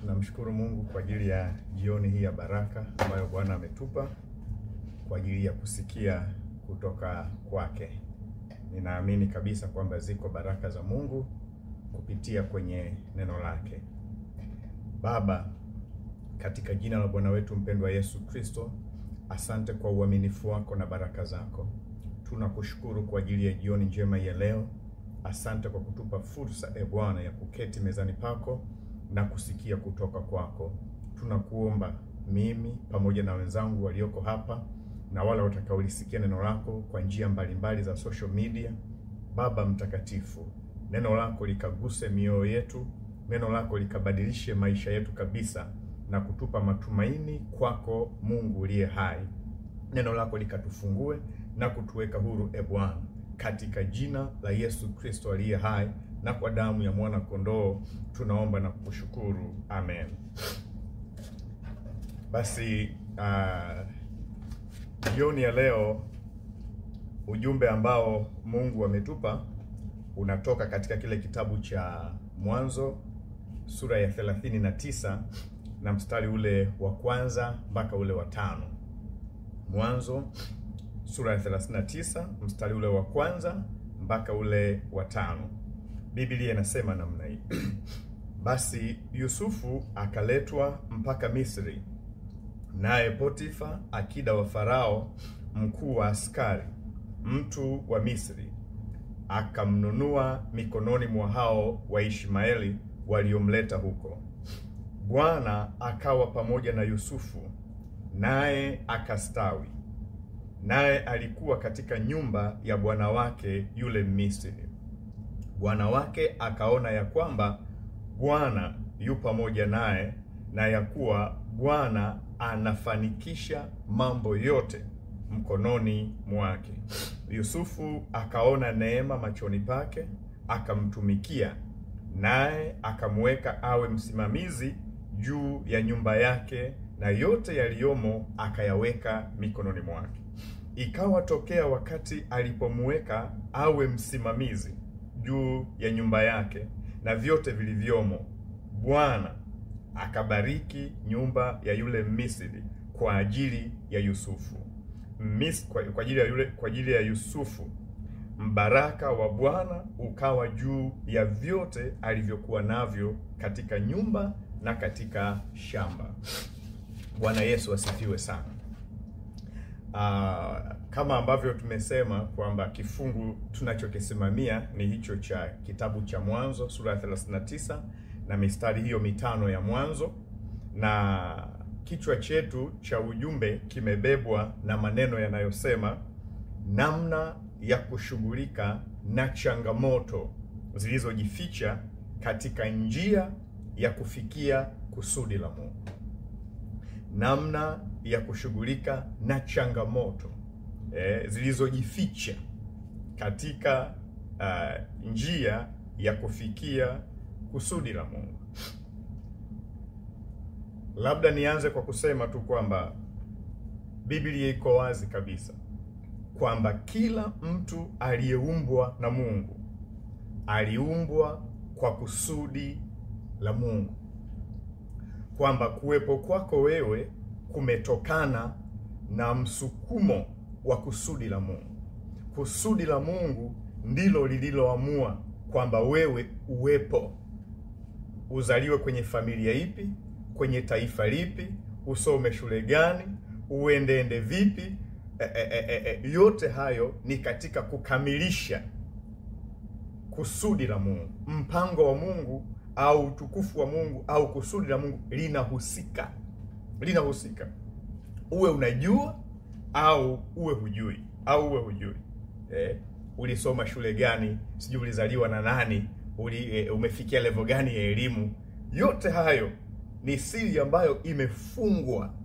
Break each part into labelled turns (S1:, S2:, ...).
S1: Tunamshukuru Mungu kwa ajili ya jioni hii ya baraka ambayo Bwana ametupa kwa ajili ya kusikia kutoka kwake. Ninaamini kabisa kwamba ziko baraka za Mungu kupitia kwenye neno lake. Baba, katika jina la Bwana wetu mpendwa Yesu Kristo, asante kwa uaminifu wako na baraka zako. Tunakushukuru kwa ajili ya jioni njema ya leo. Asante kwa kutupa fursa Bwana ya kuketi mezani pako na kusikia kutoka kwako. Tunakuomba mimi pamoja na wenzangu walioko hapa na wale watakaolisikia neno lako kwa njia mbalimbali za social media, Baba mtakatifu, neno lako likaguse mioyo yetu, neno lako likabadilishe maisha yetu kabisa na kutupa matumaini kwako Mungu uliye hai. Neno lako likatufungue na kutuweka huru Bwana, katika jina la Yesu Kristo aliye hai na kwa damu ya mwana kondoo tunaomba na kukushukuru. Amen. Basi jioni ya leo ujumbe ambao Mungu ametupa unatoka katika kile kitabu cha Mwanzo sura ya 39 na mstari ule wa kwanza mpaka ule wa 5. Mwanzo sura ya 39 mstari ule wa kwanza mpaka ule wa 5. Biblia inasema namna hii. Basi Yusufu akaletwa mpaka Misri, naye Potifa, akida wa Farao, mkuu wa askari, mtu wa Misri, akamnunua mikononi mwa hao wa Ishmaeli waliomleta huko. Bwana akawa pamoja na Yusufu, naye akastawi, naye alikuwa katika nyumba ya bwana wake yule Misri. Bwana wake akaona ya kwamba Bwana yu pamoja naye, na ya kuwa Bwana anafanikisha mambo yote mkononi mwake. Yusufu akaona neema machoni pake, akamtumikia, naye akamweka awe msimamizi juu ya nyumba yake, na yote yaliyomo akayaweka mikononi mwake. Ikawa tokea wakati alipomweka awe msimamizi juu ya nyumba yake na vyote vilivyomo, Bwana akabariki nyumba ya yule Misri kwa ajili ya Yusufu. Kwa ajili ya Yusufu, mbaraka wa Bwana ukawa juu ya vyote alivyokuwa navyo katika nyumba na katika shamba. Bwana Yesu asifiwe sana. Kama ambavyo tumesema kwamba kifungu tunachokisimamia ni hicho cha kitabu cha Mwanzo sura ya 39 na mistari hiyo 5 ya mwanzo, na kichwa chetu cha ujumbe kimebebwa na maneno yanayosema namna ya kushughulika na changamoto zilizojificha katika njia ya kufikia kusudi la Mungu. Namna ya kushughulika na changamoto zilizojificha katika njia ya kufikia kusudi la Mungu. Labda nianze kwa kusema tu kwamba Biblia iko wazi kabisa kwamba kila mtu aliyeumbwa na Mungu aliumbwa kwa kusudi la Mungu, kwamba kuwepo kwako wewe kumetokana na msukumo wa kusudi la Mungu. Kusudi la Mungu ndilo lililoamua kwamba wewe uwepo. Uzaliwe kwenye familia ipi, kwenye taifa lipi, usome shule gani, uendeende vipi, yote hayo ni katika kukamilisha kusudi la Mungu. Mpango wa Mungu au utukufu wa Mungu au kusudi la Mungu linahusika. Uwe unajua au uwe hujui, ulisoma shule gani, sijui ulizaliwa na nani, umefikia level gani ya elimu, yote hayo ni siri ambayo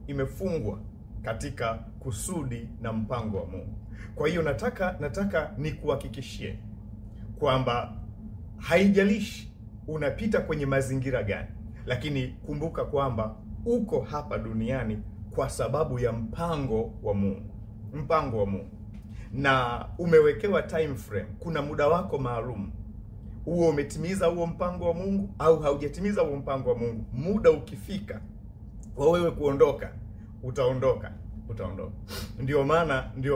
S1: imefungwa katika kusudi na mpango wa Mungu. Kwa hiyo nataka nikuhakikishie kwamba haijalishi unapita kwenye mazingira gani, lakini kumbuka kwamba uko hapa duniani kwa sababu ya mpango wa Mungu, na umewekewa time frame. Kuna muda wako maalum uwe umetimiza huo mpango wa Mungu au haujatimiza huo mpango wa Mungu, muda ukifika wa wewe kuondoka, utaondoka. Ndio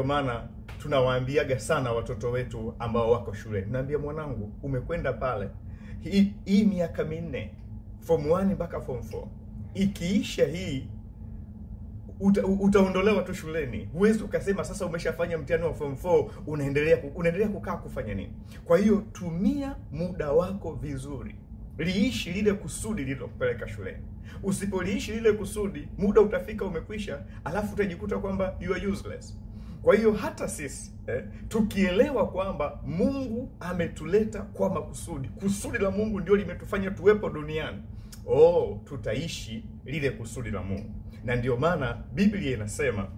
S1: maana tunawaambiaga sana watoto wetu ambao wako shule, naambia mwanangu, umekwenda pale hii miaka 4 form 1 mpaka form 4, ikiisha hii utaondolewa tu shuleni. Huwezi ukasema sasa umeshafanya mtihani wa form 4 unaendelea kukaa kufanya nini? Kwa hiyo tumia muda wako vizuri, liishi lile kusudi lililokupeleka shuleni. Usipoliishi lile kusudi, muda utafika umekwisha, alafu utajikuta kwamba you are useless. Kwa hiyo hata sisi tukielewa kwamba Mungu ametuleta kwa makusudi, kusudi la Mungu ndio limetufanya tuwepo duniani, tutaishi lile kusudi la Mungu. Na ndio maana Biblia inasema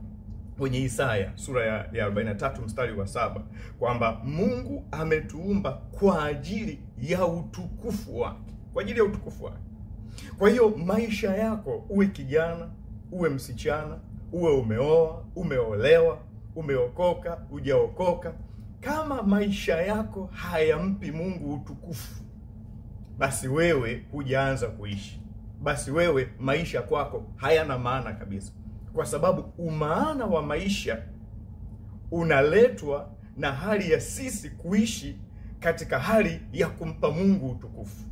S1: kwenye Isaya sura ya 43 mstari wa 7 kwamba Mungu ametuumba kwa ajili ya utukufu wake, kwa ajili ya utukufu wake. Kwa hiyo maisha yako, uwe kijana, uwe msichana, uwe umeoa, umeolewa, umeokoka, hujaokoka, kama maisha yako hayampi Mungu utukufu, basi wewe hujaanza kuishi. Basi wewe maisha kwako hayana maana kabisa, kwa sababu umaana wa maisha unaletwa na hali ya sisi kuishi katika hali ya kumpa Mungu utukufu.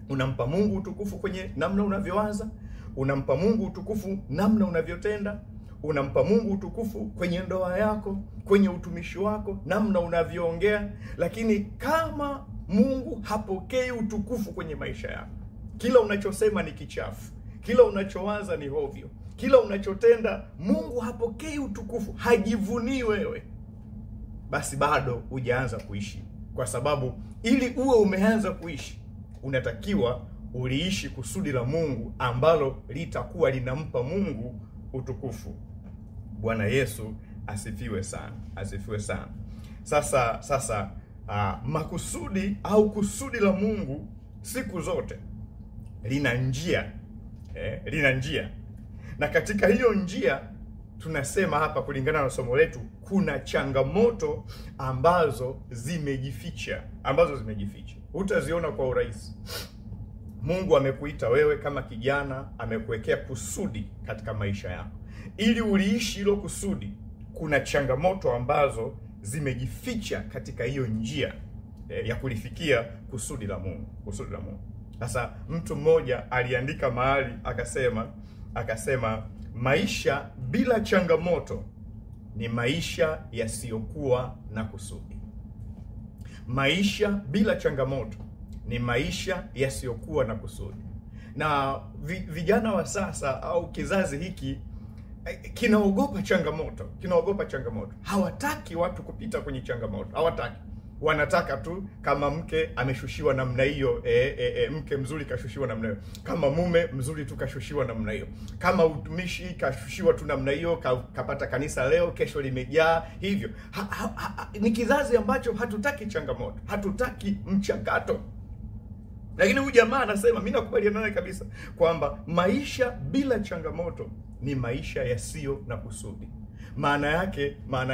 S1: Unampa Mungu utukufu kwenye namna unavyowaza, unampa Mungu utukufu namna unavyotenda, unampa Mungu utukufu kwenye ndoa yako, kwenye utumishi wako, namna unavyoongea. Lakini kama Mungu hapokei utukufu kwenye maisha yako, kila unachosema ni kichafu, kila unachowaza ni hovyo, kila unachotenda Mungu hapokei utukufu, hajivunii wewe, basi bado hujaanza kuishi. Kwa sababu ili uwe umeanza kuishi, unatakiwa uliishi kusudi la Mungu ambalo litakuwa linampa Mungu utukufu. Bwana Yesu asifiwe sana, asifiwe sana. Sasa makusudi au kusudi la Mungu siku zote lina njia, lina njia. Na katika hiyo njia tunasema hapa, kulingana na somo letu, kuna changamoto ambazo zimejificha, hutaziona kwa urahisi. Mungu amekuita wewe kama kijana, amekuwekea kusudi katika maisha yako. Ili uliishi hilo kusudi, kuna changamoto ambazo zimejificha katika hiyo njia ya kulifikia kusudi la Mungu, kusudi la Mungu. Sasa mtu mmoja aliandika mahali akasema maisha bila changamoto ni maisha yasiyokuwa na kusudi. Maisha bila changamoto ni maisha yasiyokuwa na kusudi. Na vijana wa sasa au kizazi hiki kinaogopa changamoto. Hawataki watu kupita kwenye changamoto, hawataki. Wanataka tu, kama mke ameshushiwa namna hiyo, mke mzuri kashushiwa namna hiyo. Kama mume mzuri tu kashushiwa namna hiyo. Kama utumishi kashushiwa tu namna hiyo, kapata kanisa leo, kesho limejaa hivyo. Ni kizazi ambacho hatutaki changamoto, hatutaki mchakato. Lakini huyu jamaa anasema, mimi nakubaliana naye kabisa, kwamba maisha bila changamoto ni maisha yasiyo na kusudi. Maana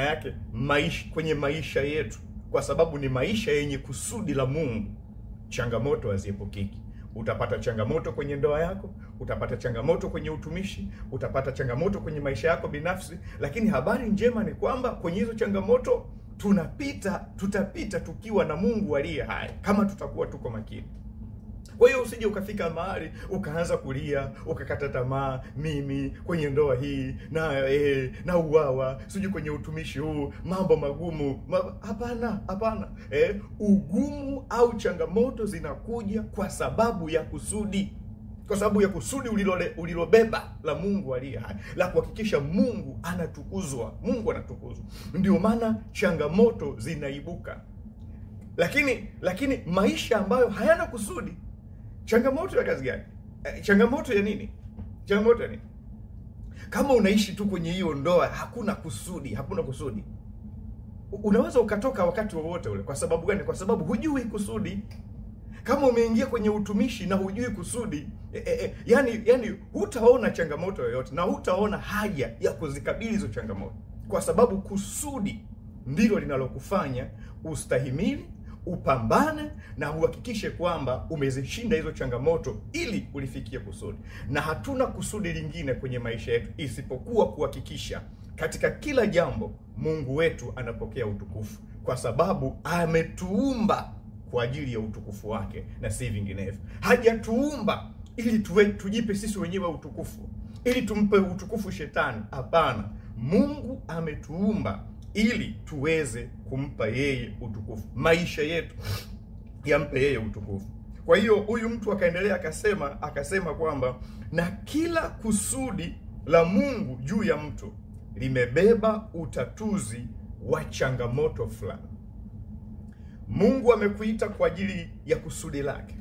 S1: yake kwenye maisha yetu, kwa sababu ni maisha yenye kusudi la Mungu, changamoto haziepukiki. Utapata changamoto kwenye ndoa yako, utapata changamoto kwenye utumishi, utapata changamoto kwenye maisha yako binafsi. Lakini habari njema ni kwamba kwenye hizo changamoto tutapita tukiwa na Mungu aliye hai, kama tutakuwa tuko makini. Kwa hiyo usije ukafika mahali ukaanza kulia, ukakata tamaa, mimi kwenye ndoa hii na uwawa, sijui kwenye utumishi huu mambo magumu. Hapana. Ugumu au changamoto zinakuja kwa sababu ya kusudi. Kwa sababu ya kusudi ulilobeba la Mungu aliye hai, la kuhakikisha Mungu anatukuzwa. Ndio maana changamoto zinaibuka. Lakini maisha ambayo hayana kusudi, changamoto ya kazi gani? Changamoto ya nini? Kama unaishi tu kwenye hiyo ndoa, hakuna kusudi, unaweza ukatoka wakati wowote ule. Kwa sababu gani? Kwa sababu hujui kusudi. Kama umeingia kwenye utumishi na hujui kusudi, yani hutaona changamoto yoyote na hutaona haja ya kuzikabili hizo changamoto, kwa sababu kusudi ndilo linalokufanya ustahimili, upambane na uhakikishe kwamba umezishinda hizo changamoto ili ulifikie kusudi. Na hatuna kusudi lingine kwenye maisha yetu isipokuwa kuhakikisha katika kila jambo Mungu wetu anapokea utukufu, kwa sababu ametuumba kwa ajili ya utukufu wake na si vinginevyo. Hajatuumba ili tujipe sisi wenyewe utukufu, ili tumpe utukufu shetani. Hapana, Mungu ametuumba ili tuweze kumpa yeye utukufu, maisha yetu yampe yeye utukufu. Kwa hiyo huyu mtu akaendelea akasema kwamba na kila kusudi la Mungu juu ya mtu limebeba utatuzi wa changamoto fulani. Mungu amekuita kwa ajili ya kusudi lake.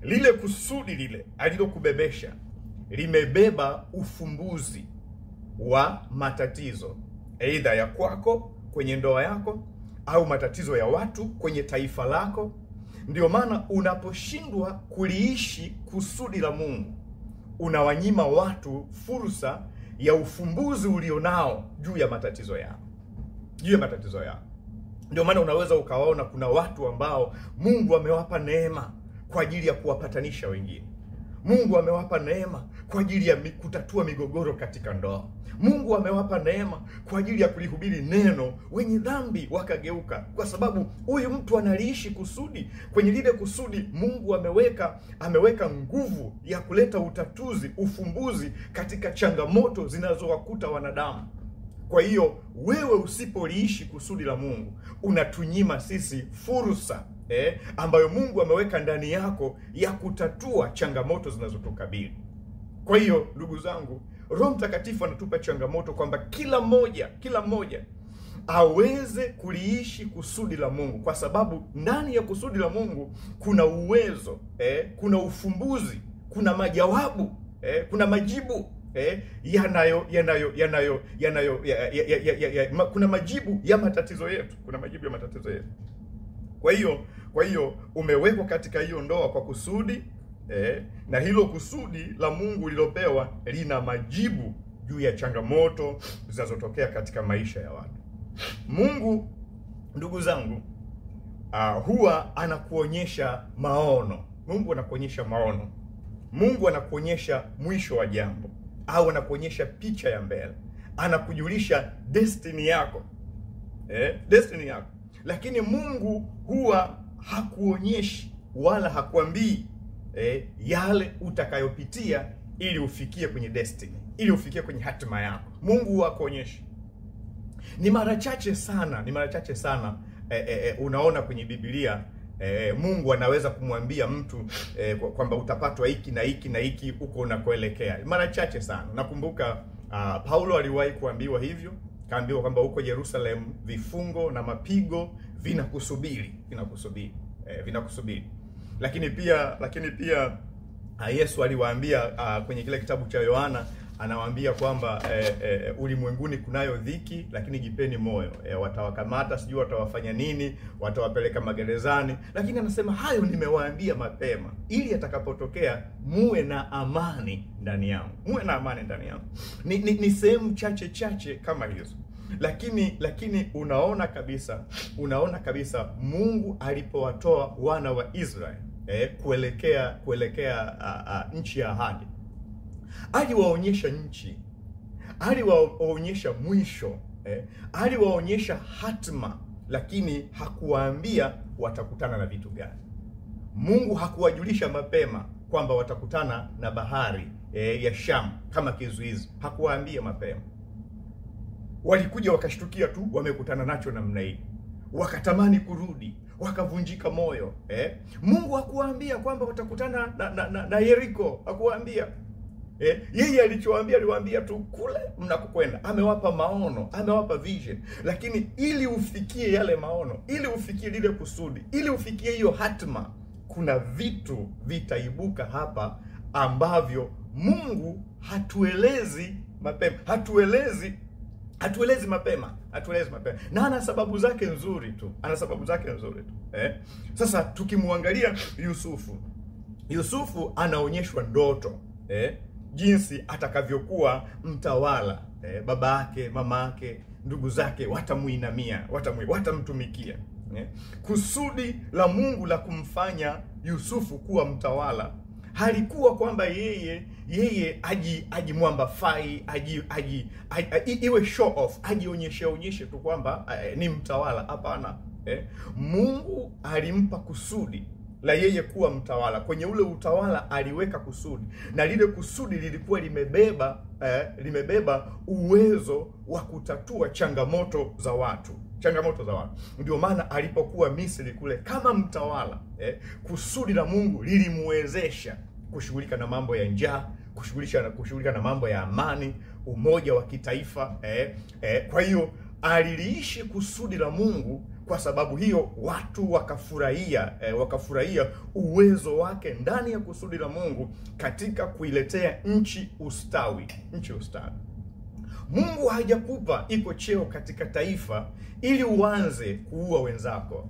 S1: Lile kusudi lile alilokubebesha limebeba ufumbuzi wa matatizo, aidha ya kwako kwenye ndoa yako au matatizo ya watu kwenye taifa lako. Ndio maana unaposhindwa kuliishi kusudi la Mungu, unawanyima watu fursa ya ufumbuzi ulionao juu ya matatizo yao, Ndio maana unaweza ukawaona kuna watu ambao Mungu amewapa neema kwa ajili ya kuwapatanisha wengine. Mungu amewapa neema kwa ajili ya kutatua migogoro katika ndoa. Mungu amewapa neema kwa ajili ya kulihubiri neno, wenye dhambi wakageuka, kwa sababu huyu mtu analiishi kusudi. Kwenye lile kusudi Mungu ameweka nguvu ya kuleta utatuzi, ufumbuzi katika changamoto zinazowakuta wanadamu. Kwa hiyo wewe usipoliishi kusudi la Mungu, unatunyima sisi fursa ambayo Mungu ameweka ndani yako ya kutatua changamoto zinazotukabili. Kwa hiyo ndugu zangu, Roho Mtakatifu anatupa changamoto kwamba kila mmoja aweze kuliishi kusudi la Mungu, kwa sababu ndani ya kusudi la Mungu kuna uwezo, kuna ufumbuzi, kuna majawabu, kuna majibu kuna majibu ya matatizo yetu, Kwa hiyo umewekwa katika hiyo ndoa kwa kusudi, na hilo kusudi la Mungu lilopewa lina majibu juu ya changamoto zinazotokea katika maisha ya watu. Mungu, ndugu zangu, huwa anakuonyesha maono. Mungu anakuonyesha mwisho wa jambo, au anakuonyesha picha ya mbele, anakujulisha destiny yako, Lakini Mungu huwa hakuonyeshi wala hakuambii yale utakayopitia ili ufikie kwenye destiny, ili ufikie kwenye hatima yako. Mungu huwa hakuonyeshi. Ni mara chache sana unaona kwenye Biblia Mungu anaweza kumwambia mtu kwamba utapatwa hiki na hiki na hiki huko unakoelekea. Mara chache sana. Nakumbuka Paulo aliwahi kuambiwa hivyo, kaambiwa kwamba huko Yerusalem vifungo na mapigo vinakusubiri. Lakini pia Yesu aliwaambia kwenye kile kitabu cha Yohana, anawaambia kwamba ulimwenguni kunayo dhiki, lakini jipeni moyo. Watawakamata, sijui watawafanya nini, watawapeleka magerezani, lakini anasema hayo nimewaambia mapema, ili atakapotokea muwe na amani ndani yangu. Ni sehemu chache kama hizo. Lakini unaona kabisa Mungu alipowatoa wana wa Israeli kuelekea nchi ya ahadi, aliwaonyesha nchi, aliwaonyesha mwisho, aliwaonyesha hatima, lakini hakuwaambia watakutana na vitu gani. Mungu hakuwajulisha mapema kwamba watakutana na bahari ya Shamu kama kizuizi. Hakuwaambia mapema. Walikuja wakashtukia tu wamekutana nacho namna hii, wakatamani kurudi, wakavunjika moyo. Mungu hakuwaambia kwamba watakutana na Yeriko. Hakuwaambia. Yeye aliwaambia tu kule mnakokwenda. Amewapa maono, amewapa vision, lakini ili ufikie yale maono, ili ufikie lile kusudi, ili ufikie hiyo hatima, kuna vitu vitaibuka hapa ambavyo Mungu hatuelezi mapema. Na ana sababu zake nzuri tu. Sasa tukimwangalia Yusufu anaonyeshwa ndoto, jinsi atakavyokuwa mtawala. Baba yake, mama yake, ndugu zake watamuinamia, watamtumikia. Kusudi la Mungu la kumfanya Yusufu kuwa mtawala halikuwa kwamba yeye aji mwamba fai, iwe show off, ajionyeshe tu kwamba ni mtawala. Hapana. Mungu alimpa kusudi la yeye kuwa mtawala. Kwenye ule utawala aliweka kusudi, na lile kusudi lilikuwa limebeba uwezo wa kutatua changamoto za watu. Ndio maana alipokuwa Misri kule kama mtawala, kusudi la Mungu lilimwezesha kushughulika na mambo ya njaa, kushughulika na mambo ya amani, umoja wa kitaifa. Kwa hiyo aliliishi kusudi la Mungu. Kwa sababu hiyo watu wakafurahia uwezo wake ndani ya kusudi la Mungu katika kuiletea nchi ustawi. Mungu hajakupa iko cheo katika taifa ili uanze kuua wenzako.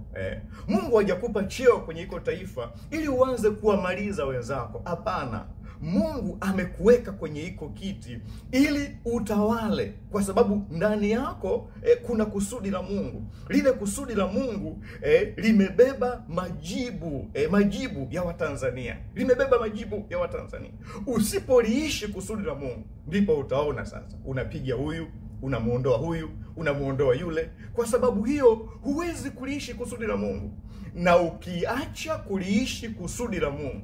S1: Mungu hajakupa cheo kwenye iko taifa ili uanze kuwamaliza wenzako. Hapana. Mungu amekuweka kwenye iko kiti ili utawale, kwa sababu ndani yako kuna kusudi la Mungu. Lile kusudi la Mungu limebeba majibu ya Watanzania. Usipoliishi kusudi la Mungu, ndipo utaona sasa unapiga huyu, unamuondoa huyu, unamuondoa yule. Kwa sababu hiyo huwezi kuliishi kusudi la Mungu. Na ukiacha kuliishi kusudi la Mungu,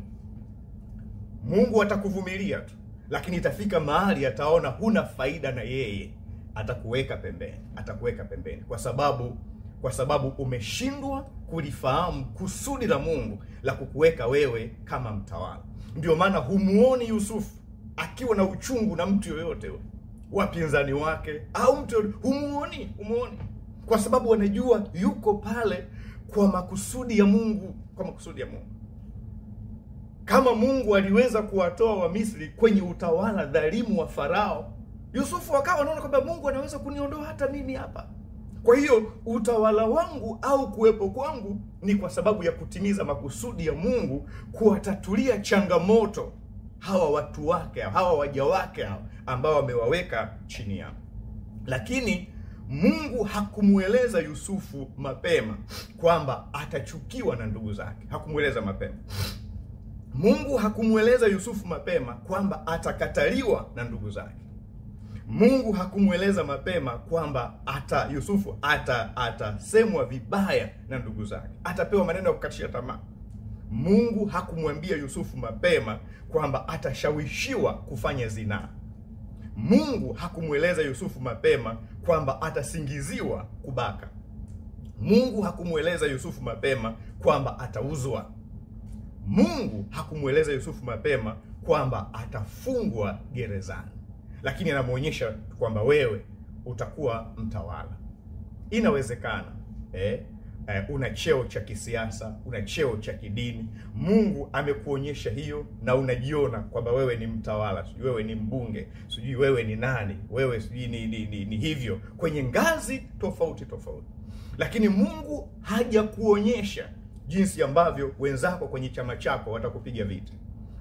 S1: Mungu atakuvumilia tu, lakini itafika mahali ataona huna faida na yeye, atakuweka pembeni kwa sababu umeshindwa kulifahamu kusudi la Mungu la kukuweka wewe kama mtawala. Ndio maana humuoni Yusufu akiwa na uchungu na mtu yoyote, wapinzani wake au mtu, humuoni, kwa sababu wanajua yuko pale kwa makusudi ya Mungu. Kama Mungu aliweza kuwatoa wa Misri kwenye utawala dhalimu wa Farao, Yusufu akawa anaona kwamba Mungu anaweza kuniondoa hata mimi hapa. Kwa hiyo utawala wangu au kuwepo kwangu ni kwa sababu ya kutimiza makusudi ya Mungu, kuwatatulia changamoto hawa watu wake, hawa waja wake ambao wamewaweka chini yao. Lakini Mungu hakumueleza Yusufu mapema kwamba atachukiwa na ndugu zake. Mungu hakumueleza Yusufu mapema kwamba atakataliwa na ndugu zake. Mungu hakumueleza mapema kwamba Yusufu atasemwa vibaya na ndugu zake, atapewa maneno ya kukatisha tamaa. Mungu hakumwambia Yusufu mapema kwamba atashawishiwa kufanya zinaa. Mungu hakumueleza Yusufu mapema kwamba atasingiziwa kubaka. Mungu hakumueleza Yusufu mapema kwamba atauzwa. Mungu hakumueleza Yusufu mapema kwamba atafungwa gerezani. Lakini anamuonyesha kwamba wewe utakuwa mtawala. Inawezekana una cheo cha kisiasa, una cheo cha kidini. Mungu amekuonyesha hiyo na unajiona kwamba wewe ni mtawala, sijui wewe ni mbunge, sijui wewe ni nani, wewe sijui ni hivyo kwenye ngazi tofauti. Lakini Mungu hajakuonyesha jinsi ambavyo wenzako kwenye chama chako watakupiga vita.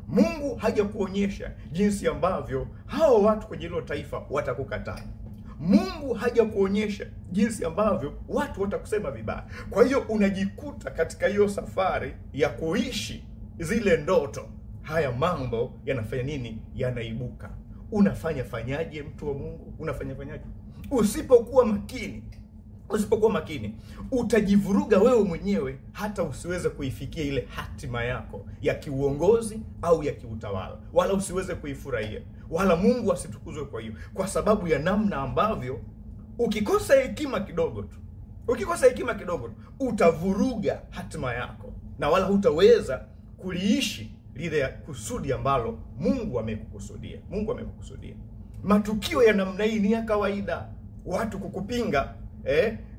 S1: Mungu hajakuonyesha jinsi ambavyo hao watu kwenye hilo taifa watakukataa. Mungu hajakuonyesha jinsi ambavyo watu watakusema vibaya. Kwa hiyo unajikuta katika hiyo safari ya kuishi zile ndoto, haya mambo yanafanya nini? Yanaibuka. Fanyaje mtu wa Mungu? Fanyaje? Usipokuwa makini, utajivuruga wewe mwenyewe hata usiweze kuifikia ile hatima yako ya kiuongozi au ya kiutawala, wala usiweze kuifurahia, wala Mungu asitukuzwe kwa hiyo, kwa sababu ya namna ambavyo ukikosa hekima kidogo tu utavuruga hatima yako, na wala hutaweza kuliishi lile kusudi ambalo Mungu amekukusudia. Matukio ya namna hii ni ya kawaida. Watu kukupinga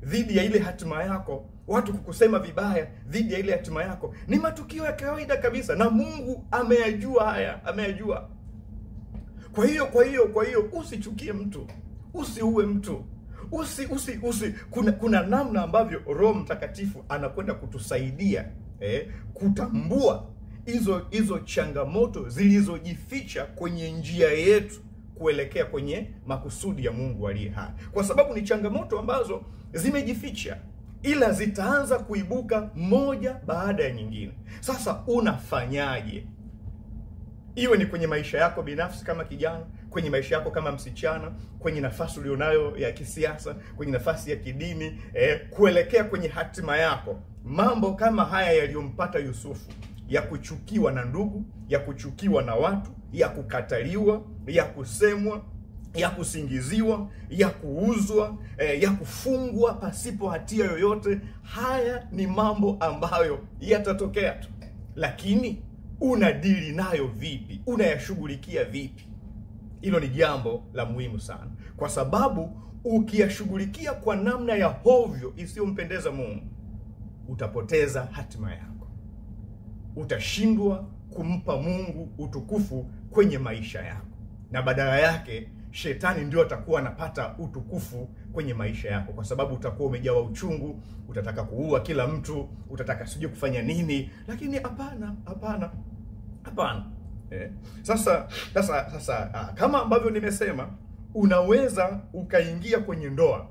S1: dhidi ya ile hatima yako, watu kukusema vibaya dhidi ya ile hatima yako, ni matukio ya kawaida kabisa, na Mungu ameyajua. Kwa hiyo usichukie mtu, usiue mtu, kuna namna ambavyo Roho Mtakatifu anakwenda kutusaidia kutambua hizo changamoto zilizojificha kwenye njia yetu kuelekea kwenye makusudi ya Mungu aliye hai, kwa sababu ni changamoto ambazo zimejificha. ila zitaanza kuibuka moja baada ya nyingine. Sasa unafanyaje? Iwe ni kwenye maisha yako binafsi kama kijana, kwenye maisha yako kama msichana, kwenye nafasi ulionayo ya kisiasa, kwenye nafasi ya kidini, kuelekea kwenye hatima yako. Mambo kama haya yaliyompata Yusufu, ya kuchukiwa na ndugu, ya kuchukiwa na watu, ya kukataliwa, ya kusemwa, ya kusingiziwa, ya kuuzwa, ya kufungwa pasipo hatia yoyote. Haya ni mambo ambayo yatatokea tu, lakini unadili nayo vipi? Unayashughulikia vipi? Hilo ni jambo la muhimu sana, kwa sababu ukiyashughulikia kwa namna ya hovyo isiyompendeza Mungu, utapoteza hatima yako. Utashindwa kumpa Mungu utukufu kwenye maisha yako, na badala yake shetani ndio atakuwa anapata utukufu kwenye maisha yako, kwa sababu utakuwa umejawa uchungu, utataka kuua kila mtu, utataka sijui kufanya nini. Lakini hapana. Sasa kama ambavyo nimesema, unaweza ukaingia kwenye ndoa.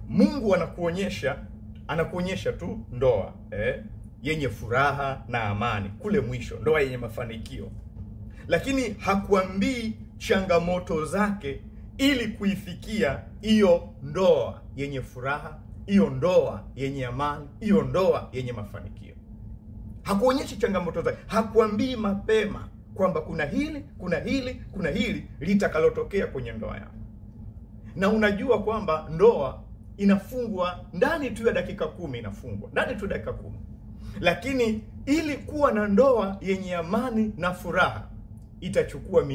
S1: Mungu anakuonyesha tu ndoa yenye furaha na amani kule mwisho, ndoa yenye mafanikio, lakini hakuambii changamoto zake ili kuifikia hiyo ndoa yenye furaha, hiyo ndoa yenye amani, hiyo ndoa yenye mafanikio. Hakuonyeshi changamoto zake, hakuambii mapema kwamba kuna hili litakalotokea kwenye ndoa yako. Na unajua kwamba ndoa inafungwa ndani tu ya dakika 10, inafungwa ndani tu dakika 10. Lakini ili kuwa na ndoa yenye amani na furaha itachukua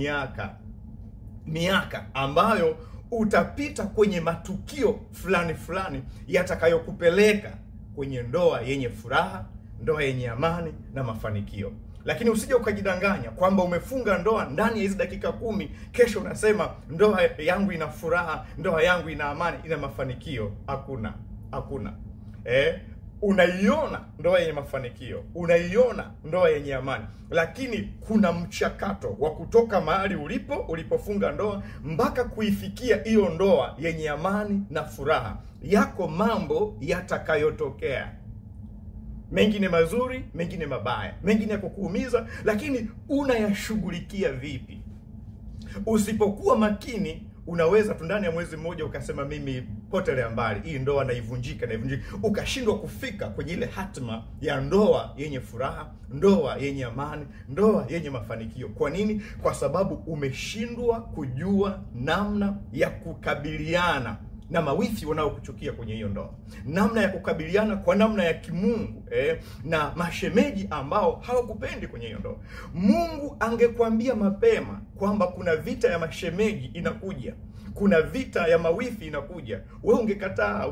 S1: miaka ambayo utapita kwenye matukio fulani yatakayokupeleka kwenye ndoa yenye furaha, ndoa yenye amani na mafanikio. Lakini usije ukajidanganya kwamba umefunga ndoa ndani ya hizo dakika 10, kesho unasema ndoa yangu ina furaha, ndoa yangu ina amani, ina mafanikio. Hakuna. Unaiona ndoa yenye mafanikio, unaiona ndoa yenye amani, lakini kuna mchakato wa kutoka mahali ulipofunga ndoa mpaka kuifikia hiyo ndoa yenye amani na furaha. Yako mambo yatakayotokea, mengine mazuri, mengine mabaya, mengine ya kukuumiza, lakini unayashughulikia vipi? Usipokuwa makini, unaweza tu ndani ya mwezi mmoja ukasema mimi potelea mbali, hii ndoa naivunjika, ukashindwa kufika kwenye ile hatima ya ndoa yenye furaha, ndoa yenye amani, ndoa yenye mafanikio. Kwa nini? Kwa sababu umeshindwa kujua namna ya kukabiliana na mawifi wanaokuchukia kwenye hiyo ndoa, namna ya kukabiliana kwa namna ya kimungu na mashemeji ambao hawakupendi kwenye hiyo ndoa. Mungu angekwambia mapema kwamba kuna vita ya mashemeji inakuja, kuna vita ya mawifi inakuja, wewe ungekataa,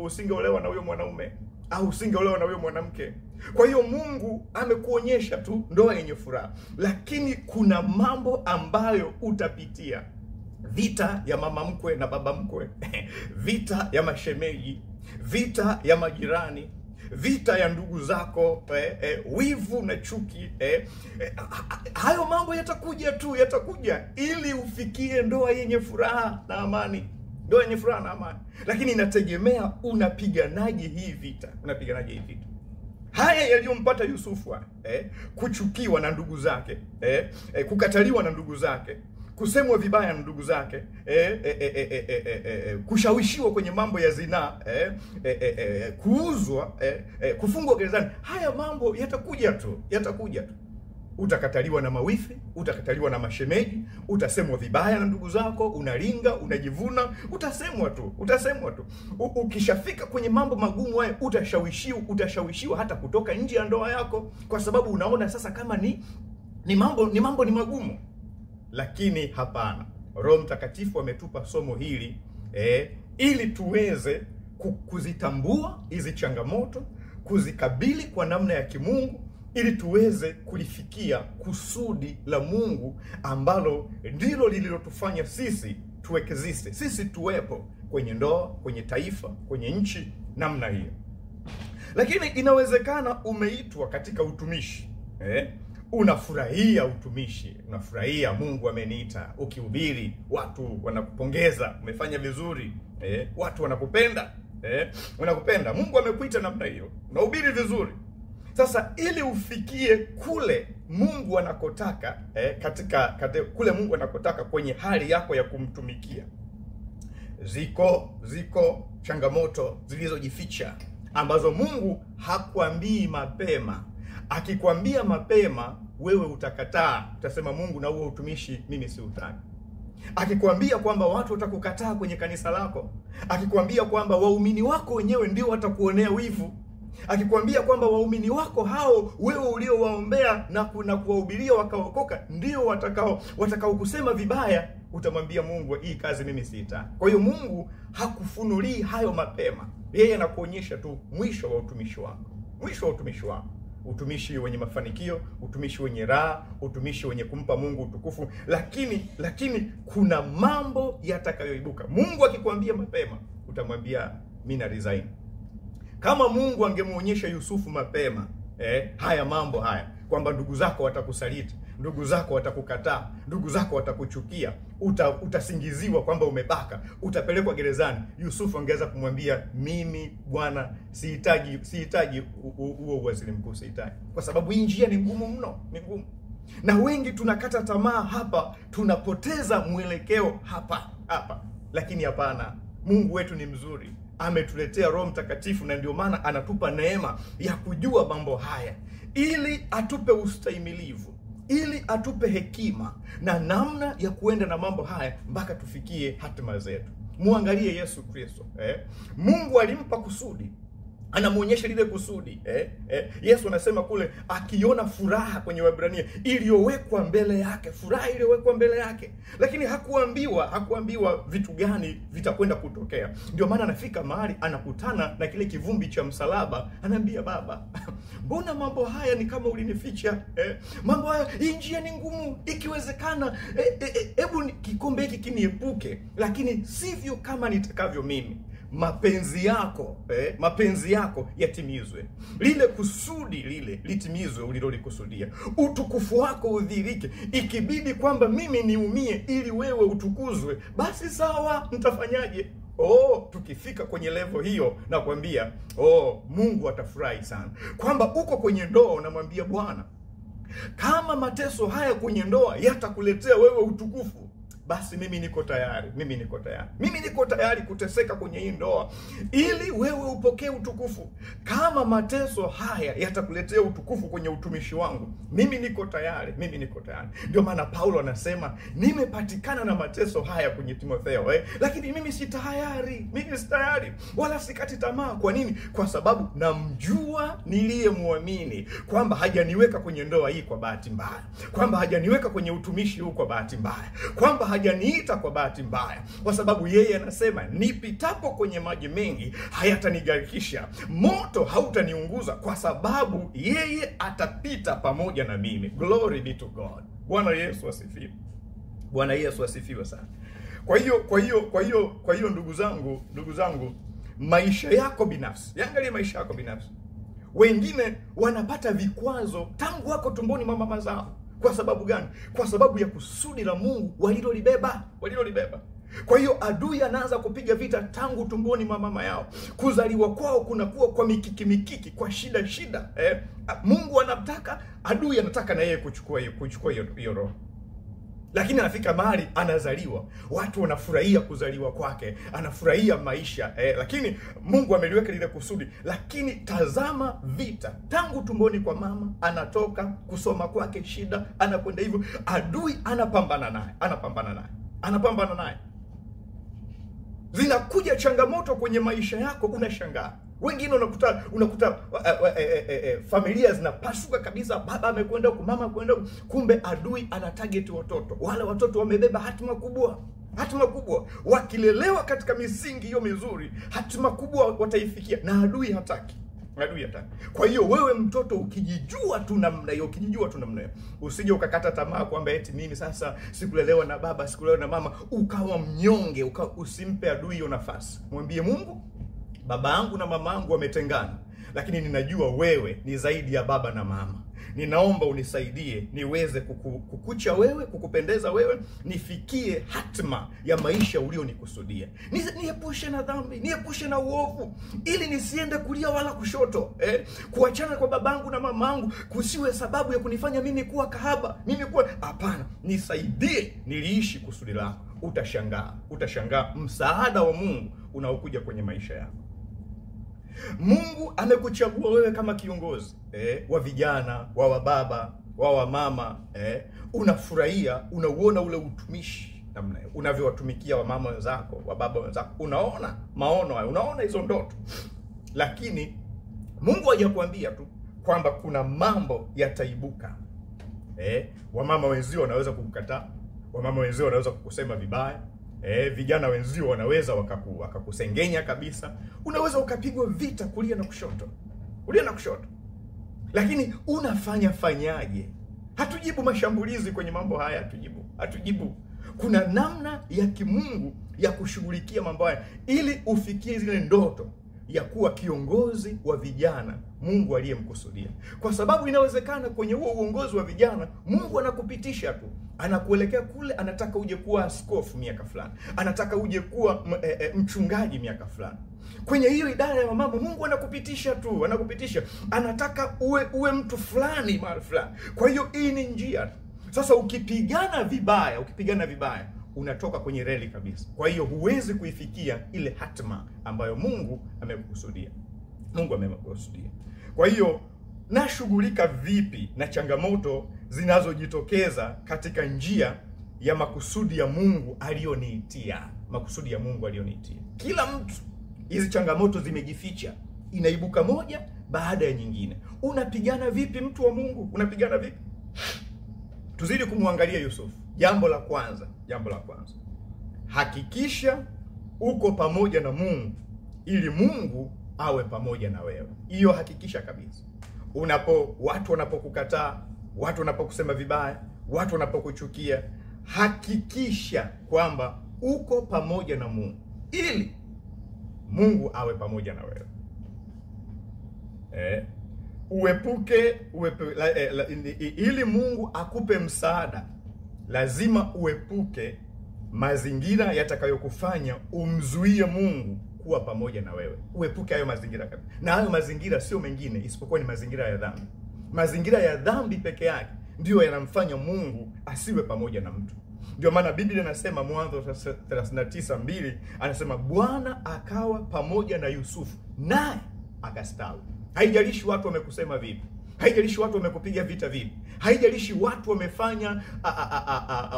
S1: usingeolewa na huyo mwanaume au usingeolewa na huyo mwanamke. Kwa hiyo Mungu amekuonyesha tu ndoa yenye furaha, lakini kuna mambo ambayo utapitia. Vita ya mama mkwe na baba mkwe, vita ya mashemeji, vita ya majirani, vita ya ndugu zako, wivu na chuki. Hayo mambo yatakuja ili ufikie ndoa yenye furaha na amani, ndoa yenye furaha na amani. Lakini inategemea unapiganaje hii vita, Haya yaliyompata Yusufu, kuchukiwa na ndugu zake, kukataliwa na ndugu zake, kusemwa vibaya na ndugu zake, kushawishiwa kwenye mambo ya zinaa, kuuzwa, kufungwa gerezani. Haya mambo yatakuja tu. Utakataliwa na mawifi, utakataliwa na mashemeji, utasemwa vibaya na ndugu zako, unalinga, unajivuna, utasemwa tu. Ukishafika kwenye mambo magumu haya, utashawishiwa hata kutoka nje ya ndoa yako, kwa sababu unaona sasa kama ni mambo magumu. Lakini hapana, Roho Mtakatifu ametupa somo hili ili tuweze kuzitambua hizi changamoto, kuzikabili kwa namna ya kimungu, ili tuweze kulifikia kusudi la Mungu ambalo ndilo lililotufanya sisi tuwekeziste, sisi tuwepo kwenye ndoa, kwenye taifa, kwenye nchi namna hiyo. Lakini inawezekana umeitwa katika utumishi, unafurahia utumishi, unafurahia Mungu ameniita, ukihubiri watu wanakupongeza, umefanya vizuri, watu wanakupenda, Unakupenda. Mungu amekuita namna hiyo. Unahubiri vizuri. Sasa ili ufikie kule Mungu anakotaka, katika kule Mungu anakotaka kwenye hali yako ya kumtumikia, ziko changamoto zilizojificha ambazo Mungu hakuambii mapema. Akikwambia mapema, wewe utakataa, utasema Mungu, na huo utumishi mimi si utaki. Akikwambia kwamba watu watakukataa kwenye kanisa lako, akikwambia kwamba waumini wako wenyewe ndio watakuonea wivu, akikwambia kwamba waumini wako hao wewe uliowaombea na kuwahubiria wakaokoka ndio watakao kusema vibaya, utamwambia Mungu, hii kazi mimi siitaki. Kwa hiyo Mungu hakufunulii hayo mapema. Yeye anakuonyesha tu mwisho wa utumishi wako. Mwisho wa utumishi wako. Utumishi wenye mafanikio, utumishi wenye raha, utumishi wenye kumpa Mungu utukufu. Lakini kuna mambo yatakayoibuka. Mungu akikwambia mapema, utamwambia mimi na resign. Kama Mungu angemuonyesha Yusufu mapema, haya mambo haya, kwamba ndugu zako watakusaliti, ndugu zako watakukataa, ndugu zako watakuchukia, utasingiziwa kwamba umebaka, utapelekwa gerezani, Yusufu angeweza kumwambia, mimi Bwana sihitaji huo waziri mkuu, sihitaji, kwa sababu hii njia ni ngumu mno, ni ngumu. Na wengi tunakata tamaa hapa, tunapoteza mwelekeo hapa. Lakini hapana, Mungu wetu ni mzuri. Ametuletea Roho Mtakatifu, na ndio maana anatupa neema ya kujua mambo haya, ili atupe ustahimilivu, ili atupe hekima na namna ya kuenda na mambo haya mpaka tufikie hatima zetu. Muangalie Yesu Kristo. Mungu alimpa kusudi, anamuonyesha lile kusudi. Yesu anasema kule, akiona furaha kwenye Waebrania iliyowekwa mbele yake, furaha iliyowekwa mbele yake, lakini hakuambiwa vitu gani vitakwenda kutokea. Ndio maana anafika mahali anakutana na kile kivumbi cha msalaba, anaambia Baba, mbona mambo haya ni kama ulinificha? Mambo haya, hii njia ni ngumu, ikiwezekana hebu kikombe hiki kiniepuke, lakini sivyo kama nitakavyo mimi. Mapenzi yako yatimizwe, lile kusudi lile litimizwe ulilolikusudia, utukufu wako udhihirike. Ikibidi kwamba mimi niumie ili wewe utukuzwe, basi sawa, nitafanyaje? Tukifika kwenye level hiyo, na kuambia Mungu atafurahi sana kwamba uko kwenye ndoa, unamwambia Bwana, kama mateso haya kwenye ndoa yatakuletea wewe utukufu, basi mimi niko tayari. Mimi niko tayari kuteseka kwenye hii ndoa ili wewe upokee utukufu. Kama mateso haya yatakuletea utukufu kwenye utumishi wangu, mimi niko tayari. Ndio maana Paulo anasema, nimepatikana na mateso haya kwenye Timotheo, lakini mimi si tayari. Wala sikati tamaa. Kwa nini? Kwa sababu namjua niliyemwamini kwamba hajaniweka kwenye ndoa hii kwa bahati mbaya, kwamba hajaniweka kwenye utumishi huu kwa bahati mbaya, kwamba hajaniita kwa bahati mbaya, kwa sababu yeye anasema, nipitapo kwenye maji mengi hayatanigarikisha, moto hautaniunguza, kwa sababu yeye atapita pamoja na mimi. Glory be to God. Bwana Yesu asifiwe sana. Kwa hiyo ndugu zangu, maisha yako binafsi, angalia maisha yako binafsi. Wengine wanapata vikwazo tangu wako tumboni mwa mama zao. Kwa sababu gani? Kwa sababu ya kusudi la Mungu walilolibeba. Kwa hiyo adui anaanza kupiga vita tangu tumboni mwa mama yao. Kuzaliwa kwao kunakuwa kwa mikiki, kwa shida. Mungu anataka, adui anataka na yeye kuchukua hiyo roho. Lakini anafika mahali anazaliwa, watu wanafurahia kuzaliwa kwake, anafurahia maisha, lakini Mungu ameliweka lile kusudi. Lakini tazama vita tangu tumboni kwa mama, anatoka kusoma kwake shida, anakwenda hivyo, adui anapambana naye. Zinakuja changamoto kwenye maisha yako, unashangaa. Wengine unakuta familia zinapasuka kabisa, baba amekwenda huko, mama amekwenda huko, kumbe adui ana target watoto. Wale watoto wamebeba hatima kubwa. Wakilelewa katika misingi hiyo mizuri, hatima kubwa wataifikia, na adui hataki. Kwa hiyo wewe mtoto, ukijijua tu namna hiyo, usije ukakata tamaa kwamba eti mimi sasa sikulelewa na baba, sikulelewa na mama, ukawa mnyonge, usimpe adui hiyo nafasi. Mwambie Mungu, baba yangu na mama yangu wametengana, lakini ninajua wewe ni zaidi ya baba na mama. Ninaomba unisaidie niweze kukucha wewe, kukupendeza wewe, nifikie hatima ya maisha ulionikusudia. Niepushe na dhambi, niepushe na uovu, ili nisiende kulia wala kushoto. Kuachana kwa babangu na mamangu kusiwe sababu ya kunifanya mimi kuwa kahaba, mimi kuwa, hapana. Nisaidie niliishi kusudi lako. Utashangaa msaada wa Mungu unaokuja kwenye maisha yako. Mungu amekuchagua wewe kama kiongozi wa vijana, wa wababa, wa wamama. Unafurahia, unauona ule utumishi namna unavyowatumikia wamama wenzako, wababa wenzako. Unaona maono hayo, unaona hizo ndoto. Lakini Mungu hajakuambia tu kwamba kuna mambo yataibuka. Wamama wenzio wanaweza kukukataa, wamama wenzio wanaweza kukusema vibaya. Vijana wenzio wanaweza wakakusengenya kabisa. Unaweza ukapigwa vita kulia na kushoto. Lakini fanyaje? Hatujibu mashambulizi kwenye mambo haya, hatujibu. Kuna namna ya kimungu ya kushughulikia mambo haya ili ufikie zile ndoto ya kuwa kiongozi wa vijana Mungu aliyemkusudia. Kwa sababu inawezekana kwenye huo uongozi wa vijana Mungu anakupitisha tu, anakuelekea kule, anataka uje kuwa askofu miaka fulani, anataka uje kuwa mchungaji miaka fulani. Kwenye hiyo idara ya mama Mungu anakupitisha tu, anataka uwe mtu fulani mahali fulani. Kwa hiyo hii ni njia. Sasa ukipigana vibaya unatoka kwenye reli kabisa. Kwa hiyo huwezi kuifikia ile hatima ambayo Mungu amekusudia. Kwa hiyo nashughulika vipi na changamoto zinazojitokeza katika njia ya makusudi ya Mungu aliyoniitia? Kila mtu, hizi changamoto zimejificha, inaibuka moja baada ya nyingine. Unapigana vipi mtu wa Mungu? Tuzidi kumwangalia Yusufu. Jambo la kwanza, hakikisha uko pamoja na Mungu ili Mungu awe pamoja na wewe. Hiyo hakikisha kabisa. Watu wanapokukataa, watu wanapokusema vibaya, watu wanapokuchukia, hakikisha kwamba uko pamoja na Mungu ili Mungu awe pamoja na wewe. Ili Mungu akupe msaada, lazima uepuke mazingira yatakayokufanya umzuie Mungu kuwa pamoja na wewe. Uepuke hayo mazingira kabisa. Na hayo mazingira sio mengine isipokuwa ni mazingira ya dhambi. Mazingira ya dhambi peke yake ndio yanamfanya Mungu asiwe pamoja na mtu. Ndio maana Biblia inasema Mwanzo 39:2 anasema Bwana akawa pamoja na Yusufu naye akastawi. Haijalishi watu wamekusema vipi, haijalishi watu wamekupiga vita vipi, haijalishi watu wamefanya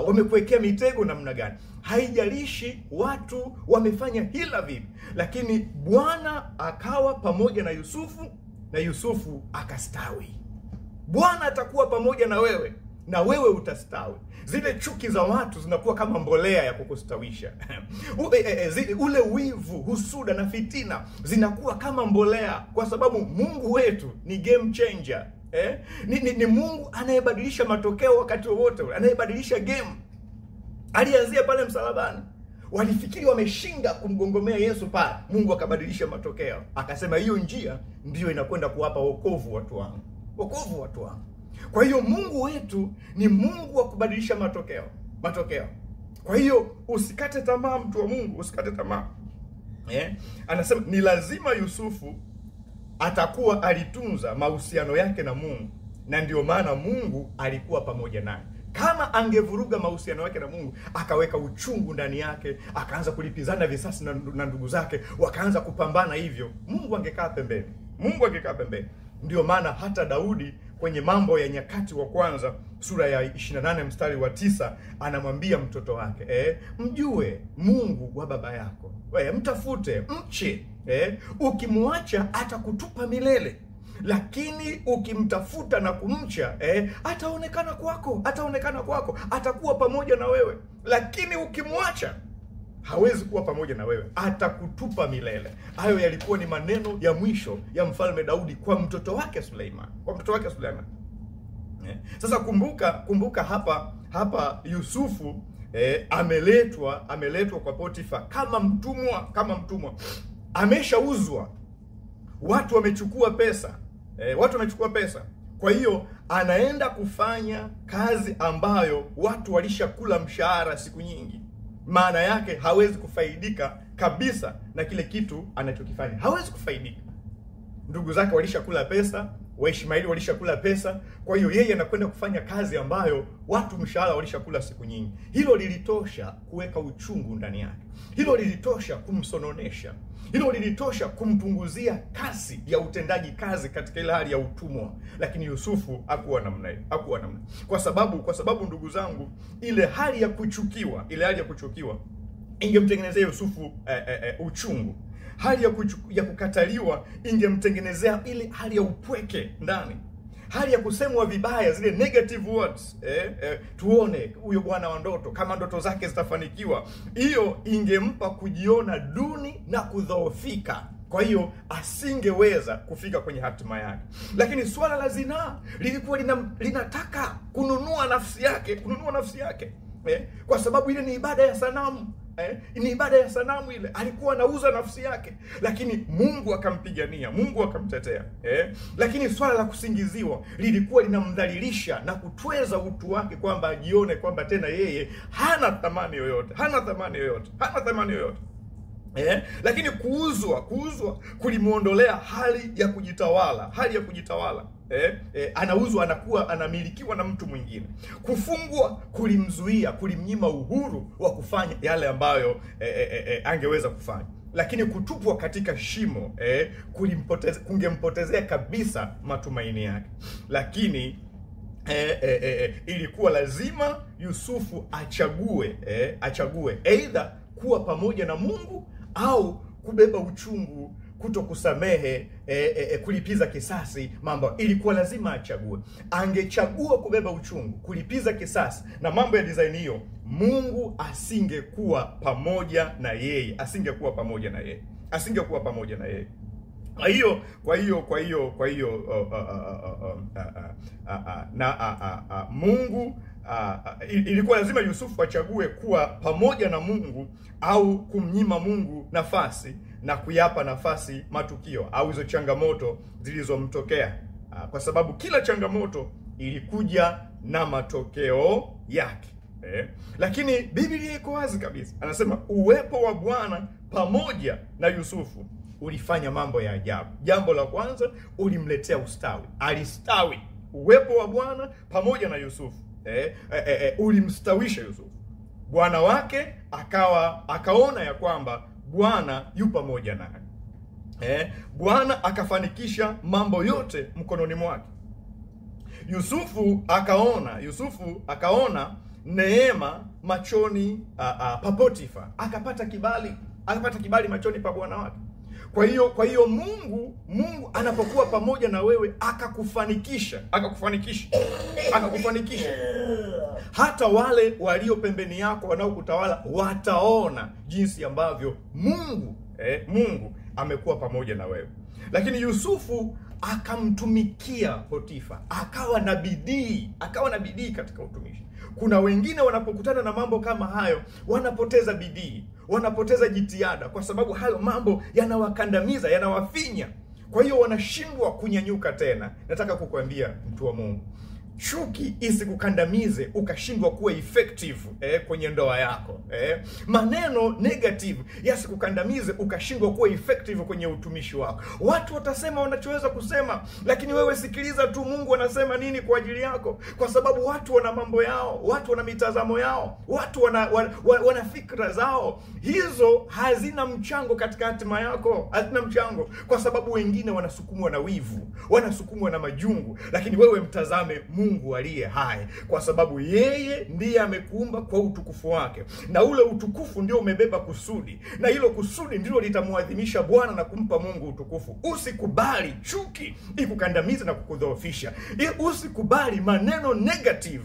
S1: wamekuwekea mitego namna gani, haijalishi watu wamefanya hila vipi, lakini Bwana akawa pamoja na Yusufu akastawi. Bwana atakuwa pamoja na wewe utastawi. Zile chuki za watu zinakuwa kama mbolea ya kukustawisha. Ule wivu, husuda na fitina zinakuwa kama mbolea, kwa sababu Mungu wetu ni game changer. Ni Mungu anayebadilisha matokeo wakati wowote, anayebadilisha game. Alianzia pale msalabani. Walifikiri wameshinda kumgongomea Yesu pale, Mungu akabadilisha matokeo. Akasema hiyo njia ndiyo inakwenda kuwapa wokovu watu wangu. Kwa hiyo Mungu wetu ni Mungu wa kubadilisha matokeo. Kwa hiyo usikate tamaa, mtu wa Mungu, usikate tamaa. Anasema ni lazima Yusufu atakuwa alitunza mahusiano yake na Mungu, na ndio maana Mungu alikuwa pamoja naye. Kama angevuruga mahusiano yake na Mungu, akaweka uchungu ndani yake, akaanza kulipizana visasi na ndugu zake, wakaanza kupambana hivyo, Mungu angekaa pembeni. Ndio maana hata Daudi kwenye Mambo ya Nyakati wa kwanza sura ya 28 mstari wa 9 anamwambia mtoto wake, mjue Mungu wa baba yako, mtafute, mche, ukimwacha atakutupa milele, lakini ukimtafuta na kumcha, ataonekana kwako, atakuwa pamoja na wewe. Lakini ukimwacha hawezi kuwa pamoja na wewe, atakutupa milele. Hayo yalikuwa ni maneno ya mwisho ya mfalme Daudi kwa mtoto wake Suleiman. Sasa kumbuka hapa Yusufu ameletwa kwa Potifa kama mtumwa. Ameshauzwa watu wamechukua pesa, watu wamechukua pesa. Kwa hiyo anaenda kufanya kazi ambayo watu walishakula mshahara siku nyingi. Maana yake hawezi kufaidika kabisa na kile kitu anachokifanya, hawezi kufaidika. Ndugu zake walishakula pesa, Waishmaeli walishakula pesa, kwa hiyo yeye anakwenda kufanya kazi ambayo watu mshahara walishakula siku nyingi. Hilo lilitosha kuweka uchungu ndani yake. Hilo lilitosha kumsononesha. Hilo lilitosha kumpunguzia kasi ya utendaji kazi katika ile hali ya utumwa. Lakini Yusufu hakuwa namna hiyo, hakuwa namna. Kwa sababu ndugu zangu, ile hali ya kuchukiwa ingemtengenezea Yusufu uchungu. Hali ya kukataliwa ingemtengenezea ile hali ya upweke ndani. Hali ya kusemwa vibaya, zile negative words, tuone huyo bwana wa ndoto kama ndoto zake zitafanikiwa, hiyo ingempa kujiona duni na kudhoofika. Kwa hiyo asingeweza kufika kwenye hatima yake. Lakini swala la zinaa lilikuwa linataka kununua nafsi yake, kwa sababu ile ni ibada ya sanamu. Ni ibada ya sanamu ile, alikuwa anauza nafsi yake, lakini Mungu akampigania, Mungu akamtetea. Lakini swala la kusingiziwa lilikuwa linamdhalilisha na kutweza utu wake, kwamba ajione kwamba tena yeye hana thamani yoyote. Lakini kuuzwa kulimuondolea hali ya kujitawala, anauzwa, anakuwa anamilikiwa na mtu mwingine. Kufungwa kulimnyima uhuru wa kufanya yale ambayo angeweza kufanya. Lakini kutupwa katika shimo kungempotezea kabisa matumaini yake. Lakini ilikuwa lazima Yusufu achague aidha kuwa pamoja na Mungu au kubeba uchungu, kutokusamehe, kulipiza kisasi. Mambo ilikuwa lazima achague. Angechagua kubeba uchungu, kulipiza kisasi na mambo ya design hiyo, Mungu asingekuwa pamoja na yeye. Mungu ilikuwa lazima Yusufu achague kuwa pamoja na Mungu au kumnyima Mungu nafasi na kuyapa nafasi matukio au hizo changamoto zilizomtokea, kwa sababu kila changamoto ilikuja na matokeo yake. Lakini Biblia iko wazi kabisa, anasema uwepo wa Bwana pamoja na Yusufu ulifanya mambo ya ajabu. Jambo la kwanza, ulimletea ustawi, alistawi. Uwepo wa Bwana pamoja na Yusufu ulimstawisha Yusufu. Bwana wake akaona ya kwamba Bwana yu pamoja naye. Bwana akafanikisha mambo yote mkononi mwake. Yusufu akaona neema machoni pa Potifa, akapata kibali machoni pa bwana wake. Kwa hiyo Mungu anapokuwa pamoja na wewe akakufanikisha. Hata wale walio pembeni yako wanaokutawala wataona jinsi ambavyo Mungu amekuwa pamoja na wewe. Lakini Yusufu akamtumikia Potifa, akawa na bidii katika utumishi. Kuna wengine wanapokutana na mambo kama hayo wanapoteza bidii, wanapoteza jitihada, kwa sababu hayo mambo yanawakandamiza, yanawafinya. Kwa hiyo wanashindwa kunyanyuka tena. Nataka kukuambia mtu wa Mungu, chuki isikukandamize ukashindwa kuwa effective kwenye ndoa yako. Maneno negative yasikukandamize ukashindwa kuwa effective kwenye utumishi wako. Watu watasema wanachoweza kusema, lakini wewe sikiliza tu Mungu anasema nini kwa ajili yako, kwa sababu watu wana mambo yao, watu wana mitazamo yao, watu wana fikra zao. Hizo hazina mchango katika hatima yako, hazina mchango, kwa sababu wengine wanasukumwa na wivu, wanasukumwa na majungu. Lakini wewe mtazame Mungu aliye hai, kwa sababu yeye ndiye amekuumba kwa utukufu wake, na ule utukufu ndio umebeba kusudi, na hilo kusudi ndilo litamuadhimisha Bwana na kumpa Mungu utukufu. Usikubali chuki ikukandamize na kukudhoofisha. Usikubali maneno negative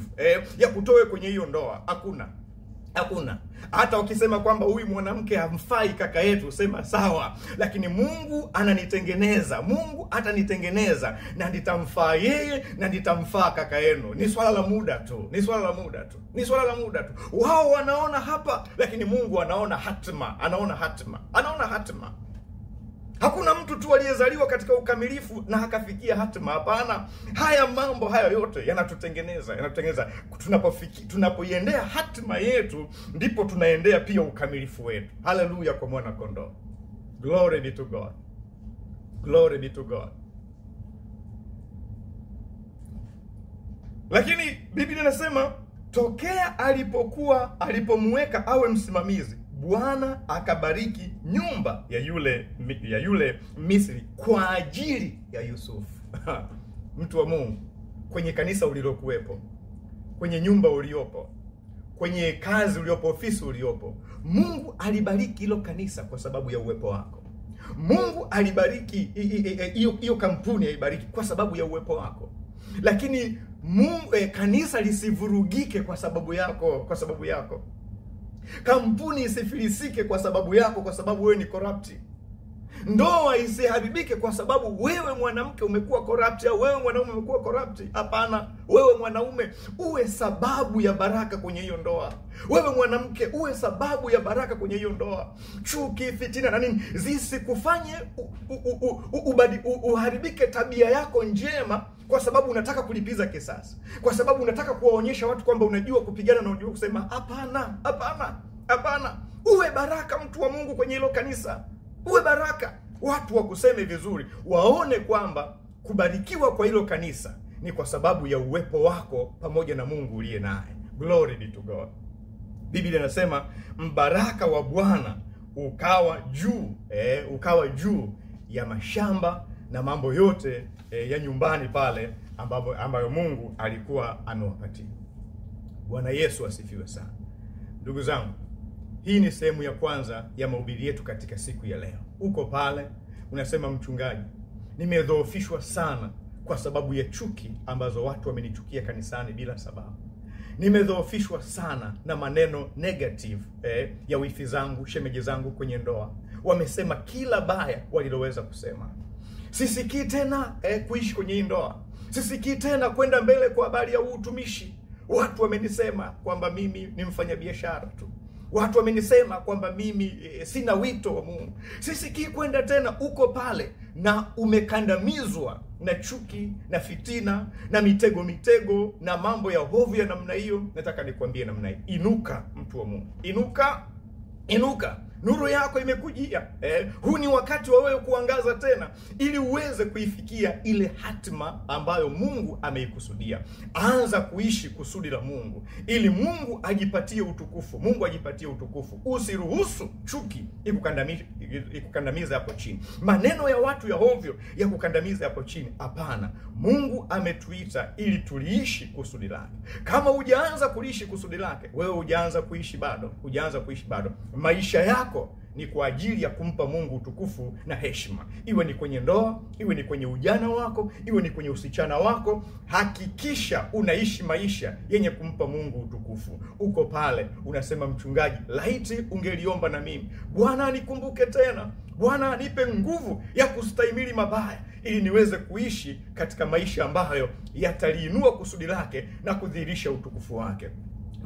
S1: ya kutoe kwenye hiyo ndoa. Hakuna. Hata ukisema kwamba huyu mwanamke hamfai kaka yetu, sema sawa, lakini Mungu ananitengeneza, Mungu atanitengeneza, na nitamfaa yeye na nitamfaa kaka yenu. Ni swala la muda tu. Wao wanaona hapa, lakini Mungu anaona hatima, anaona hatima. Hakuna mtu tu aliyezaliwa katika ukamilifu na akafikia hatima. Hapana. Haya mambo haya yote yanatutengeneza. Tunapoiendea hatima yetu, ndipo tunaendea pia ukamilifu wetu. Haleluya kwa mwana kondoo. Glory be to God. Glory be to God. Lakini Biblia inasema tokea alipomweka awe msimamizi, Bwana akabariki nyumba ya yule Misri kwa ajili ya Yusufu. Mtu wa Mungu, kwenye kanisa ulilokuwepo, kwenye nyumba uliopo, kwenye kazi uliopo, ofisi uliopo, Mungu alibariki hilo kanisa kwa sababu ya uwepo wako. Mungu alibariki hiyo kampuni, aibariki kwa sababu ya uwepo wako. Lakini kanisa lisivurugike kwa sababu yako. Kampuni isifilisike kwa sababu yako, kwa sababu wewe ni corrupt. Ndoa isiharibike kwa sababu wewe mwanamke umekuwa corrupt, au wewe mwanaume umekuwa corrupt. Hapana, wewe mwanaume uwe sababu ya baraka kwenye hiyo ndoa. Wewe mwanamke uwe sababu ya baraka kwenye hiyo ndoa. Chuki, fitina na nini zisikufanye uharibike tabia yako njema kwa sababu unataka kulipiza kisasi, kwa sababu unataka kuwaonyesha watu kwamba unajua kupigana na unajua kusema. Hapana. Uwe baraka, mtu wa Mungu, kwenye hilo kanisa. Uwe baraka, watu wakuseme vizuri, waone kwamba kubarikiwa kwa hilo kanisa ni kwa sababu ya uwepo wako pamoja na Mungu uliye naye. Glory be to God. Biblia inasema mbaraka wa Bwana ukawa juu ya mashamba na mambo yote ya nyumbani pale ambayo Mungu alikuwa amewapatia. Bwana Yesu asifiwe sana. Ndugu zangu, hii ni sehemu ya kwanza ya mahubiri yetu katika siku ya leo. Uko pale unasema, mchungaji, nimedhoofishwa sana kwa sababu ya chuki ambazo watu wamenichukia kanisani bila sababu. Nimedhoofishwa sana na maneno negative ya wifi zangu, shemeji zangu kwenye ndoa. Wamesema kila baya waliloweza kusema. Sisikii tena kuishi kwenye hii ndoa. Sisikii tena kwenda mbele kwa habari ya utumishi. Watu wamenisema kwamba mimi ni mfanyabiashara tu. Watu wamenisema kwamba mimi sina wito wa Mungu. Sisikii kwenda tena. Uko pale na umekandamizwa na chuki na fitina na mitego na mambo ya hovyo ya namna hiyo. Nataka nikwambie namna hii, inuka mtu wa Mungu. Inuka. Nuru yako imekujia. Huu ni wakati wa wewe kuangaza tena ili uweze kuifikia ile hatima ambayo Mungu ameikusudia. Anza kuishi kusudi la Mungu ili Mungu ajipatie utukufu. Usiruhusu chuki ikukandamiza hapo chini. Maneno ya watu ya hovyo ya kukandamiza hapo chini. Hapana. Mungu ametuita ili tuliishi kusudi lake. Kama hujaanza kuishi kusudi lake, wewe hujaanza kuishi bado. Maisha yako ni kwa ajili ya kumpa Mungu utukufu na heshima. Iwe ni kwenye ndoa, iwe ni kwenye ujana wako, iwe ni kwenye usichana wako, hakikisha unaishi maisha yenye kumpa Mungu utukufu. Uko pale unasema, mchungaji, laiti ungeliomba na mimi. Bwana nikumbuke tena. Bwana anipe nguvu ya kustahimili mabaya ili niweze kuishi katika maisha ambayo yataliinua kusudi lake na kudhihirisha utukufu wake.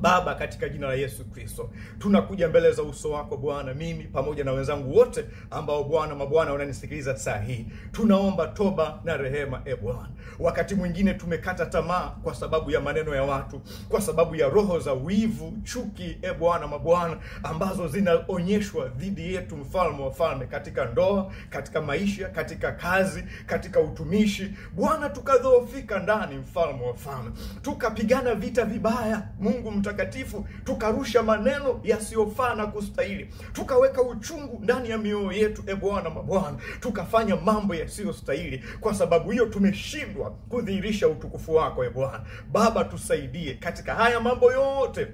S1: Baba, katika jina la Yesu Kristo, tunakuja mbele za uso wako Bwana, mimi pamoja na wenzangu wote ambao Bwana mabwana wananisikiliza saa hii. Tunaomba toba na rehema, Bwana. Wakati mwingine tumekata tamaa kwa sababu ya maneno ya watu, kwa sababu ya roho za wivu, chuki, Bwana mabwana, ambazo zinaonyeshwa dhidi yetu, mfalme wa falme, katika ndoa, katika maisha, katika kazi, katika utumishi. Bwana, tukadhoofika ndani, mfalme wa falme. Tukapigana vita vibaya, Mungu mtakatifu, tukarusha maneno yasiyofaa na kustahili. Tukaweka uchungu ndani ya mioyo yetu, Bwana mabwana, tukafanya mambo yasiyostahili. Kwa sababu hiyo tumeshindwa kudhihirisha utukufu wako, Bwana. Baba, tusaidie katika haya mambo yote,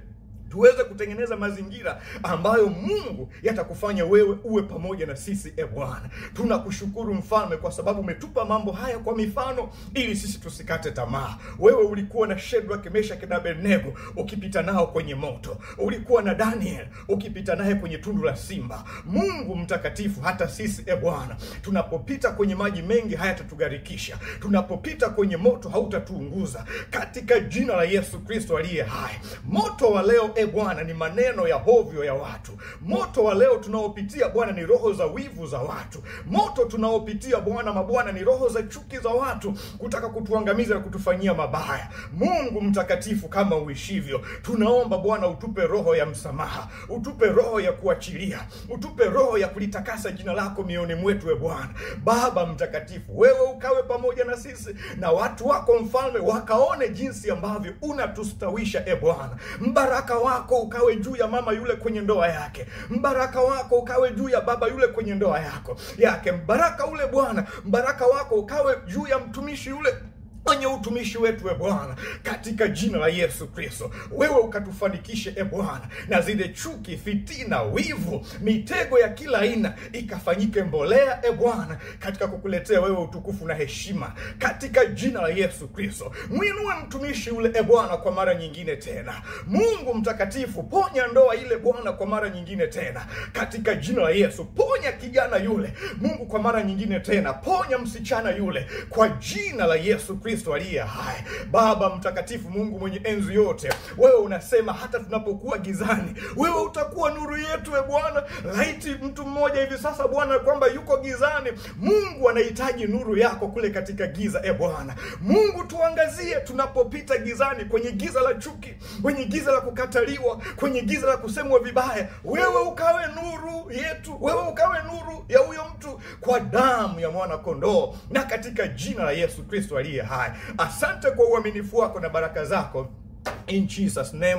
S1: tuweze kutengeneza mazingira ambayo Mungu yatakufanya wewe uwe pamoja na sisi, Bwana. Tunakushukuru mfalme kwa sababu umetupa mambo haya kwa mifano ili sisi tusikate tamaa. Wewe ulikuwa na Shadraka, Meshaki na Abednego ukipita nao kwenye moto. Ulikuwa na Daniel ukipita naye kwenye tundu la simba. Mungu mtakatifu, hata sisi Bwana, tunapopita kwenye maji mengi hayatatugharikisha. Tunapopita kwenye moto hautatuunguza. Katika jina la Yesu Kristo aliye hai, moto wa leo Bwana ni maneno ya hovyo ya watu. Moto wa leo tunaopitia Bwana ni roho za wivu za watu. Moto tunaopitia Bwana mabwana ni roho za chuki za watu, kutaka kutuangamiza na kutufanyia mabaya. Mungu mtakatifu, kama uishivyo, tunaomba Bwana utupe roho ya msamaha, utupe roho ya kuachilia, utupe roho ya kulitakasa jina lako mioni mwetu. Bwana Baba mtakatifu, wewe ukawe pamoja na sisi na watu wako mfalme, wakaone jinsi ambavyo unatustawisha. Bwana, mbaraka wako ukawe juu ya mama yule kwenye ndoa yake, mbaraka wako ukawe juu ya baba yule kwenye ndoa yake, mbaraka ule Bwana, mbaraka wako ukawe juu ya mtumishi yule kwenye utumishi wetu Bwana, katika jina la Yesu Kristo. Wewe ukatufanikishe Bwana, na zile chuki, fitina, wivu, mitego ya kila aina ikafanyike mbolea Bwana, katika kukuletea wewe utukufu na heshima, katika jina la Yesu Kristo. Mwinue mtumishi yule Bwana kwa mara nyingine tena. Mungu mtakatifu, ponya ndoa ile Bwana kwa mara nyingine tena, katika jina la Yesu. Ponya kijana yule Mungu kwa mara nyingine tena, ponya msichana yule kwa jina la Yesu Kristo aliye hai. Baba mtakatifu, Mungu mwenye enzi yote, wewe unasema hata tunapokuwa gizani, wewe utakuwa nuru yetu Bwana. Laiti mtu mmoja hivi sasa Bwana kwamba yuko gizani, Mungu anahitaji nuru yako kule katika giza Bwana. Mungu tuangazie tunapopita gizani, kwenye giza la chuki, kwenye giza la kukataliwa, kwenye giza la kusemwa vibaya. Wewe ukawe nuru yetu, wewe ukawe nuru ya huyo mtu kwa damu ya mwana kondoo, na katika jina la Yesu Kristo aliye hai. Asante kwa uaminifu wako na baraka zako, in Jesus name.